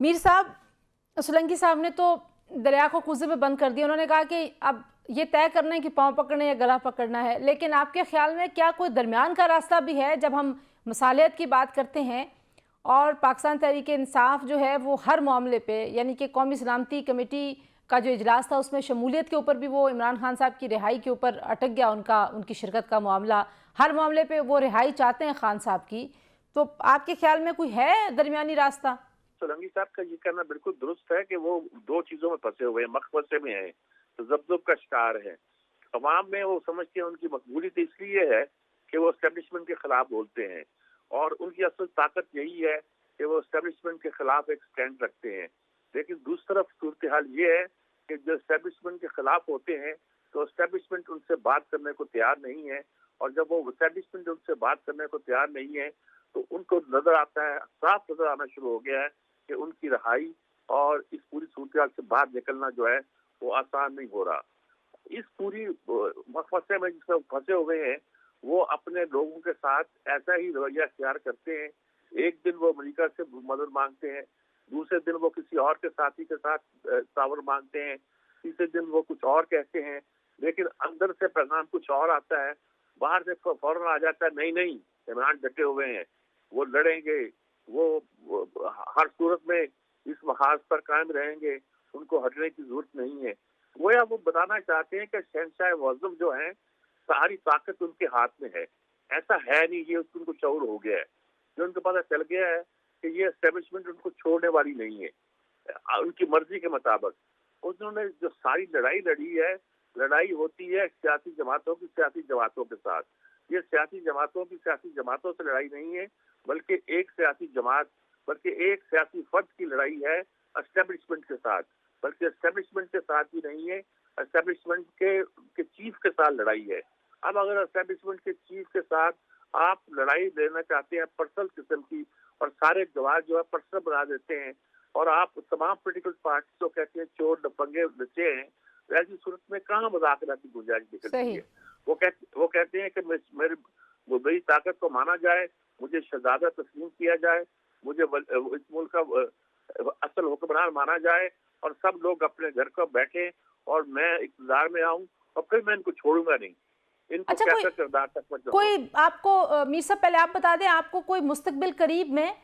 मीर साहब, सोलंकी साहब ने तो दरिया को कुएं में बंद कर दिया। उन्होंने कहा कि अब ये तय करना है कि पाँव पकड़ना या गला पकड़ना है, लेकिन आपके ख्याल में क्या कोई दरमियान का रास्ता भी है? जब हम मसालियत की बात करते हैं और पाकिस्तान तहरीक इंसाफ जो है वो हर मामले पे, यानी कि कौमी सलामती कमेटी का जो इजलास था उसमें शमूलियत के ऊपर भी वो इमरान खान साहब की रिहाई के ऊपर अटक गया, उनकी शिरकत का मामला, हर मामले पे वो रिहाई चाहते हैं खान साहब की। तो आपके ख्याल में कोई है दरमियानी रास्ता? सोलंकी साहब का ये कहना बिल्कुल दुरुस्त है कि वो दो चीजों में फंसे हुए हैं, मकबसे में हैं, तो जब्त का शिकार है। अवाम में वो समझते हैं उनकी मकबूलियत इसलिए है कि वो एस्टेब्लिशमेंट के खिलाफ बोलते हैं, और उनकी असल ताकत यही है कि वो एस्टेब्लिशमेंट के खिलाफ एक स्टैंड रखते हैं। लेकिन दूसरी तरफ सूरत हाल ये है कि जो एस्टेब्लिशमेंट के खिलाफ होते हैं तो एस्टेब्लिशमेंट उनसे बात करने को तैयार नहीं है, और जब वो एस्टेब्लिशमेंट उनसे बात करने को तैयार नहीं है तो उनको नजर आता है, साफ नजर आना शुरू हो गया है कि उनकी रहाई और इस पूरी सूरत से बाहर निकलना जो है वो आसान नहीं हो रहा। इस पूरी मकबसे में जिसमें फंसे हुए हैं वो अपने लोगों के साथ ऐसा ही रवैया अख्तियार करते हैं। एक दिन वो अमेरिका से मदद मांगते हैं, दूसरे दिन वो किसी और के साथी के साथ तावर मांगते हैं, तीसरे दिन वो कुछ और कहते हैं, लेकिन अंदर से पैगाम कुछ और आता है, बाहर से फौरन आ जाता है नहीं नहीं इमरान डटे हुए हैं, वो लड़ेंगे, वो हर सूरत में इस महाज पर कायम रहेंगे, उनको हटने की जरूरत नहीं है। गोया वो बताना चाहते हैं कि शहंशाह मुअज़्ज़म जो है सारी ताकत उनके हाथ में है। ऐसा है नहीं, ये उनको शऊर हो गया है, जो उनको पता चल गया है कि ये एस्टेब्लिशमेंट उनको छोड़ने वाली नहीं है उनकी मर्जी के मुताबिक। उन्होंने जो सारी लड़ाई लड़ी है, लड़ाई होती है सियासी जमातों की सियासी जमातों के साथ। ये सियासी जमातों की सियासी जमातों से लड़ाई नहीं है, बल्कि एक सियासी जमात, बल्कि एक सियासी फर्द की लड़ाई है एस्टेब्लिशमेंट के साथ, बल्कि एस्टेब्लिशमेंट के साथ ही नहीं है, एस्टेब्लिशमेंट के चीफ के साथ लड़ाई है। अब अगर एस्टेब्लिशमेंट के चीफ के साथ आप लड़ाई लेना चाहते हैं पर्सनल किस्म की, और सारे गवाह जो है पर्सनल बना देते हैं, और आप तमाम पोलिटिकल पार्टी को कहते हैं चोर डफंगे बच्चे हैं, ऐसी सूरत में कहाँ मुज़ाकरा की गुंजाइश निकलती है। वो कहते हैं कि मेरी ताकत को माना जाए, मुझे शहजादा तस्लीम किया जाए, मुझे इस मुल्क का असल हुक्मरान माना जाए, और सब लोग अपने घर को बैठे और मैं इक़्तिदार में आऊं, और फिर मैं इनको छोड़ूंगा नहीं। इनको अच्छा, कैसा किरदार तक कोई आपको मीर साहब पहले आप बता दें, आपको कोई मुस्तकबिल करीब में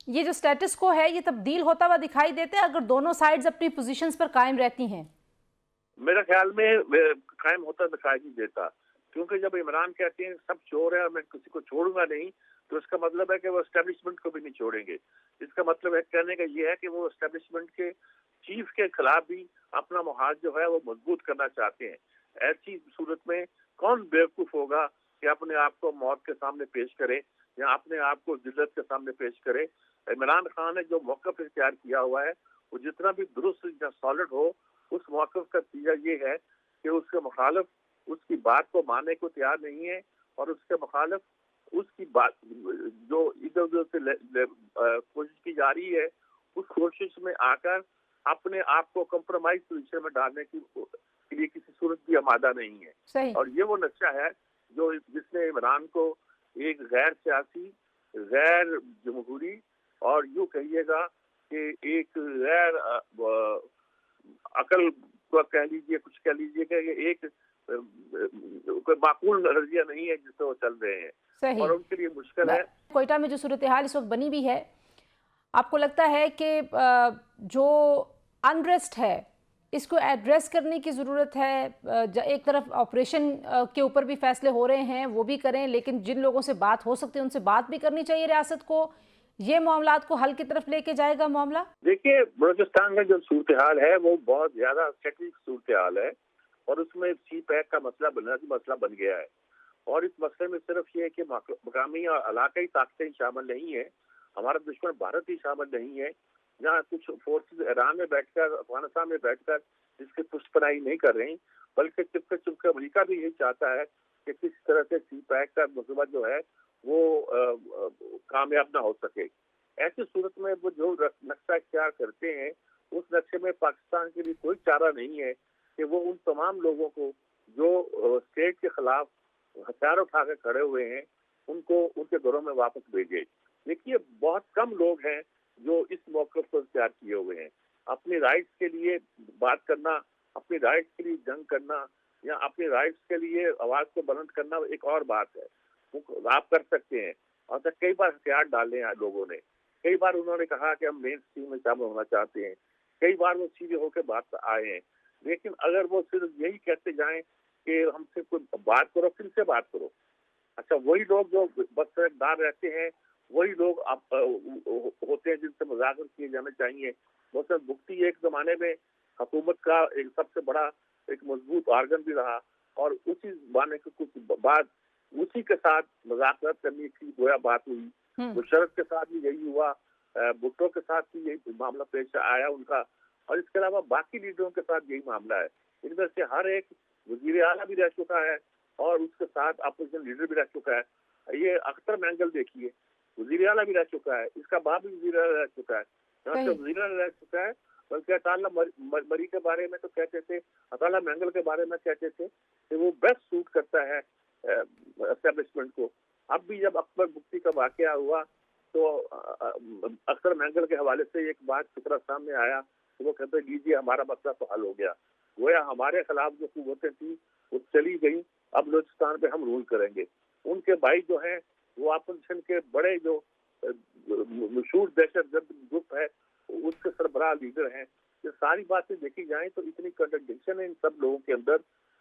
ये जो स्टेटस को है ये तब्दील होता हुआ दिखाई देता है अगर दोनों साइड्स अपनी पोजीशंस पर कायम रहती हैं? मेरे ख्याल में कायम होता दिखाई नहीं देता, क्योंकि जब इमरान कहते हैं सब चोर है और मैं किसी को छोड़ूंगा नहीं, तो इसका मतलब है कि वो एस्टेब्लिशमेंट को भी नहीं छोड़ेंगे। इसका मतलब है कहने का ये है कि वो एस्टेब्लिशमेंट के चीफ के खिलाफ भी अपना मुहाज जो है वो मजबूत करना चाहते हैं। ऐसी सूरत में कौन बेवकूफ होगा कि अपने आप को मौत के सामने पेश करे या अपने आप को जिल्लत के सामने पेश करे। इमरान खान ने जो मौक़िफ़ इख्तियार किया हुआ है वो जितना भी दुरुस्त या सॉलिड हो, उस मौक़िफ़ का नतीजा ये है कि उसके मुखालिफ उसकी बात को मानने को तैयार नहीं है, और उसके मुखालिफ उसकी बात जो इधर उधर से कोशिश की जा रही है, उस कोशिश में आकर अपने आप को कंप्रोमाइज पोजीशन में डालने के लिए किसी सूरत भी आमादा नहीं है। सही। और ये वो नक्शा है जो जिसने इमरान को एक गैर सियासी, गैर जमहूरी, और यूँ कहिएगा कि एक गैर अकल को कह लीजिए, कुछ कह लीजिए कि एक कोई माकूल नजरिया नहीं है जिससे वो चल रहे हैं, सही। और उनके लिए मुश्किल है। कोयटा में जो सूरत हाल इस वक्त बनी भी है, आपको लगता है कि जो अनरेस्ट है इसको एड्रेस करने की ज़रूरत है? एक तरफ ऑपरेशन के ऊपर भी फैसले हो रहे हैं, वो भी करें, लेकिन जिन लोगों से बात हो सकती है उनसे बात भी करनी चाहिए रियासत को। ये मामलात को हल की तरफ लेके जाएगा मामला? देखिए, बलूचिस्तान का जो सूरत हाल है वो बहुत ज्यादा स्टैटिक सूरत हाल है, और उसमें सी पैक का मसला बन गया है। और इस मसले में सिर्फ ये है कि मकामी और इलाकाई ताकतें शामिल नहीं है, हमारा दुश्मन भारत ही शामिल नहीं है, जहाँ कुछ फोर्सेस ईरान में बैठकर, अफगानिस्तान में बैठकर इसकी पुष्टपनाही नहीं कर रही, बल्कि चुपके चुपके अमेरिका भी यही चाहता है कि किसी तरह से सी पैक का मसला जो है वो कामयाब ना हो सके। ऐसी सूरत में वो जो नक्शा इख्तियार करते हैं, उस नक्शे में पाकिस्तान के लिए कोई चारा नहीं है कि वो उन तमाम लोगों को जो स्टेट के खिलाफ हथियार उठा कर खड़े हुए हैं उनको उनके घरों में वापस भेजे। देखिए, बहुत कम लोग हैं जो इस موقف پر اختیار کیے ہوئے ہیں. اپنی رائٹس کے لیے بات کرنا، اپنی رائٹس کے لیے جنگ کرنا یا اپنی رائٹس کے لیے آواز کو بلند کرنا ایک اور بات ہے. آپ کر سکتے ہیں، اور کئی بار ہتھیار ڈالے ہیں لوگوں نے. کئی بار انہوں نے کہا کہ ہم مین اسٹریم میں شامل ہونا چاہتے ہیں. کئی بار وہ سیدھے ہو کے بات آئے ہیں. لیکن اگر وہ صرف یہی کہتے جائیں کہ ہم سے کوئی بات کرو، کن سے بات کرو؟ اچھا، وہی لوگ جو بدسردار رہتے ہیں، وہی لوگ ہوتے ہیں جن سے مذاکرات کیے جانے چاہیے. مثلا مفتی ایک زمانے میں حکومت کا ایک سب سے بڑا ایک مضبوط آرگن بھی رہا، اور اسی زمانے کے کچھ بعد اسی کے ساتھ مذاکرات کرنے کی گویا بات ہوئی. مشرف کے ساتھ بھی یہی ہوا، بھٹو کے ساتھ بھی یہی معاملہ پیش آیا ان کا، اور اس کے علاوہ باقی لیڈروں کے ساتھ یہی معاملہ ہے. ان میں سے ہر ایک وزیر اعلیٰ بھی رہ چکا ہے اور اس کے ساتھ اپوزیشن لیڈر بھی رہ چکا ہے. یہ اختر مینگل دیکھیے، وزیر اعلیٰ بھی رہ چکا ہے، اس کا باپ بھی وزیر اعلیٰ رہ چکا ہے، یہاں سے وزیر اعلیٰ رہ چکا ہے. بلکہ اطالہ مری کے بارے میں تو کہتے تھے، اطالہ مینگل کے بارے میں کہتے تھے کہ وہ بیسٹ سوٹ کرتا ہے اسٹیبلشمنٹ کو. اب بھی جب اکبر مفتی کا واقعہ ہوا تو اختر مینگل کے حوالے سے ایک بات فکرہ سامنے آیا کہ وہ کہتے لیجیے ہمارا مسئلہ تو حل ہو گیا، گویا ہمارے خلاف جو قوتیں تھیں وہ چلی گئیں، اب بلوچستان پہ ہم رول کریں گے. ان کے بھائی جو ہیں وہ اپوزیشن کے بڑے جو مشہور دہشت گرد گروپ ہے اس کے سربراہ لیڈر ہیں. یہ ساری باتیں دیکھی جائیں تو اتنی کنٹرڈکشن ہے ان سب لوگوں کے اندر،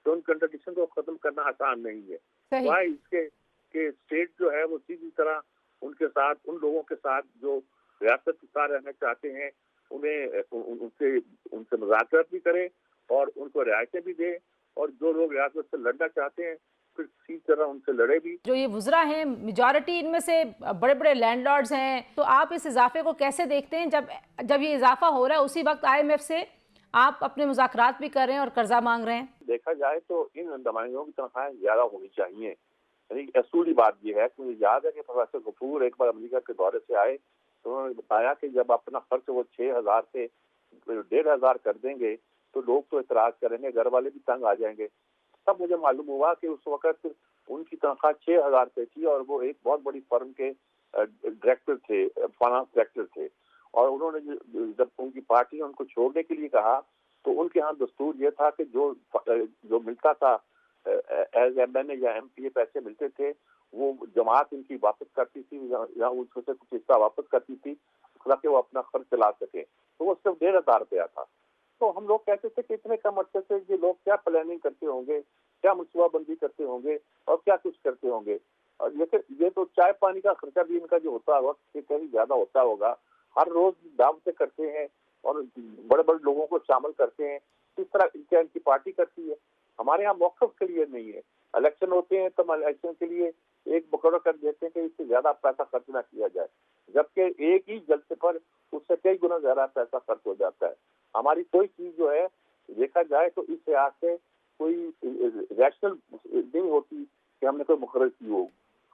تو ان کنٹرڈکشن کو ختم کرنا آسان نہیں ہے. وائے اس کے کہ اسٹیٹ جو ہے وہ سیدھی طرح ان کے ساتھ، ان لوگوں کے ساتھ جو ریاست کے ساتھ رہنا چاہتے ہیں انہیں ان سے مذاکرات بھی کرے اور ان کو رعایتیں بھی دے، اور جو لوگ ریاست سے لڑنا چاہتے ہیں پھر اسی طرح ان سے لڑے بھی. جو یہ وزراء ہیں میجارٹی ان میں سے بڑے بڑے لینڈ لارڈز ہیں، تو آپ اس اضافے کو کیسے دیکھتے ہیں جب یہ اضافہ ہو رہا ہے اسی وقت آئی ایم ایف سے آپ اپنے مذاکرات بھی کر رہے ہیں اور قرضہ مانگ رہے ہیں؟ دیکھا جائے تو ان نمائندوں کی تنخواہیں زیادہ ہونی چاہیے. یعنی اصولی بات یہ ہے کہ مجھے یاد ہے کہ پروفیسر غفور ایک بار امریکہ کے دورے سے آئے تو انہوں نے بتایا کہ جب اپنا خرچ وہ 6,000 سے 1,500 کر دیں گے تو لوگ تو اعتراض کریں گے، گھر والے بھی تنگ آ جائیں گے. تب مجھے معلوم ہوا کہ اس وقت ان کی تنخواہ 6,000 روپے تھی اور وہ ایک بہت بڑی فرم کے ڈائریکٹر تھے، فائنانس ڈائریکٹر تھے. اور انہوں نے جب ان کی پارٹی نے ان کو چھوڑنے کے لیے کہا تو ان کے ہاں دستور یہ تھا کہ جو ملتا تھا ایز ایم این اے یا ایم پی اے پیسے ملتے تھے وہ جماعت ان کی واپس کرتی تھی یا ان سے کچھ حصہ واپس کرتی تھی تاکہ وہ اپنا خرچ چلا سکے. تو وہ صرف 1,500 روپیہ تھا. تو ہم لوگ کہتے تھے کہ اتنے کم عرصے سے یہ لوگ کیا پلاننگ کرتے ہوں گے، کیا منصوبہ بندی کرتے ہوں گے اور کیا کچھ کرتے ہوں گے. اور یہ تو چائے پانی کا خرچہ بھی ان کا جو ہوتا ہے وقت سے کہیں زیادہ ہوتا ہوگا. ہر روز دعوتیں کرتے ہیں اور بڑے بڑے لوگوں کو شامل کرتے ہیں. اس طرح ان کی پارٹی کرتی ہے. ہمارے یہاں موقف کے لیے نہیں ہے. الیکشن ہوتے ہیں تو ہم الیکشن کے لیے ایک مقرر کر دیتے ہیں کہ اس سے زیادہ پیسہ خرچ نہ کیا جائے، جبکہ ایک ہی جلسے پر اس سے کئی گنا زیادہ پیسہ خرچ ہو جاتا ہے. ہماری کوئی چیز جو ہے دیکھا جائے تو اس لحاظ سے کوئی ریشنل نہیں ہوتی کہ ہم نے کوئی مقرر کی ہو.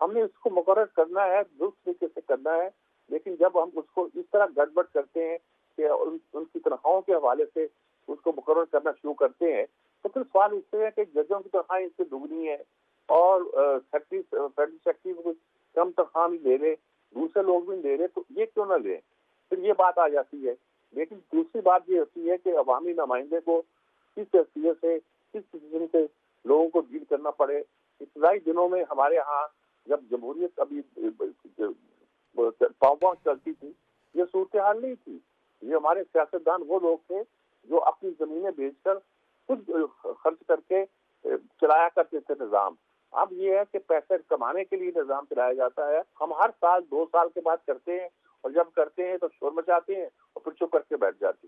ہم نے اس کو مقرر کرنا ہے، درست طریقے سے کرنا ہے، لیکن جب ہم اس کو اس طرح گڑبڑ کرتے ہیں کہ ان کی تنخواہوں کے حوالے سے اس کو مقرر کرنا شروع کرتے ہیں تو پھر سوال اٹھتے ہیں کہ ججوں کی تنخواہیں اس سے دگنی ہے اور فیڈرل سیکرٹری کو کم تنخواہ بھی لے رہے، دوسرے لوگ بھی لے رہے، تو یہ کیوں نہ لیں؟ پھر یہ بات آ جاتی ہے. لیکن دوسری بات یہ ہوتی ہے کہ عوامی نمائندے کو کس حیثیت سے کس قسم سے لوگوں کو ڈیل کرنا پڑے. ابتدائی دنوں میں ہمارے ہاں جب جمہوریت ابھی پاؤں چلتی تھی یہ صورتحال نہیں تھی. یہ ہمارے سیاستدان وہ لوگ تھے جو اپنی زمینیں بیچ کر خود خرچ کر کے چلایا کرتے تھے نظام. اب یہ ہے کہ پیسے کمانے کے لیے نظام چلایا جاتا ہے. ہم ہر سال 2 سال کے بعد کرتے ہیں اور جب کرتے ہیں تو شور مچاتے ہیں اور پھر چپ کر کے بیٹھ جاتے ہیں.